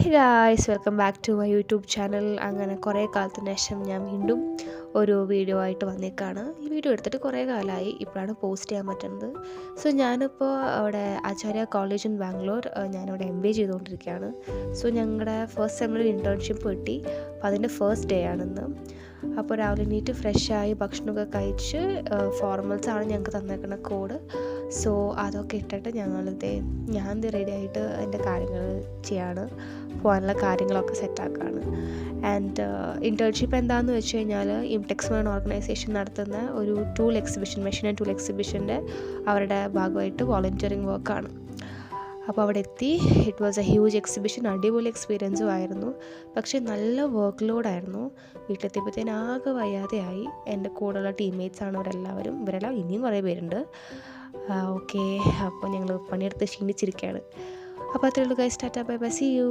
Hey guys, welcome back to my YouTube channel. അങ്ങനെ കുറേ കാലത്തിന് ശേഷം ഞാൻ വീണ്ടും ഒരു വീഡിയോ ആയിട്ട് വന്നേക്കാണ്. ഈ വീഡിയോ എടുത്തിട്ട് കുറേ കാലമായി, ഇപ്പോഴാണ് പോസ്റ്റ് ചെയ്യാൻ പറ്റുന്നത്. സോ ഞാനിപ്പോൾ അവിടെ ആചാര്യ കോളേജ് ഇൻ ബാംഗ്ലൂർ ഞാനിവിടെ MBA ചെയ്തുകൊണ്ടിരിക്കുകയാണ്. സോ ഞങ്ങളുടെ ഫസ്റ്റ് സെമ്മിൽ ഇൻറ്റേൺഷിപ്പ് കിട്ടി. അപ്പോൾ അതിൻ്റെ ഫസ്റ്റ് ഡേ ആണിന്ന്. അപ്പോൾ രാവിലെ എണീറ്റ് ഫ്രഷായി ഭക്ഷണമൊക്കെ കഴിച്ച് ഫോർമൽസാണ് ഞങ്ങൾക്ക് തന്നേക്കുന്ന കോഡ്. സോ അതൊക്കെ ഇട്ടിട്ട് ഞാൻ റെഡി ആയിട്ട് എൻ്റെ കാര്യങ്ങൾ ചെയ്യാണ്, പോകാനുള്ള കാര്യങ്ങളൊക്കെ സെറ്റാക്കുകയാണ്. ആൻഡ് ഇൻറ്റേൺഷിപ്പ് എന്താണെന്ന് വെച്ച് കഴിഞ്ഞാൽ ഇംടെക്സ് എന്ന ഓർഗനൈസേഷൻ നടത്തുന്ന ഒരു tool exhibition, machine and tool എക്സിബിഷൻ്റെ അവരുടെ ഭാഗമായിട്ട് വോളണ്ടിയറിങ് വർക്കാണ്. അപ്പോൾ അവിടെ എത്തി. It was a huge exhibition. അടിപൊളി എക്സ്പീരിയൻസും ആയിരുന്നു. പക്ഷേ നല്ല വർക്ക് ലോഡായിരുന്നു. വീട്ടിലെത്തിയപ്പോഴത്തേന് ആകെ വയ്യാതെയായി. എൻ്റെ കൂടെയുള്ള ടീംമേറ്റ്സാണ് ഇവരെല്ലാം ഇനിയും കുറേ പേരുണ്ട്. ഓക്കെ, അപ്പോൾ ഞങ്ങൾ പണിയെടുത്ത് ക്ഷീണിച്ചിരിക്കുകയാണ്. അപ്പോൾ അത്രയുള്ളൂ guys. Tata bye bye, see U.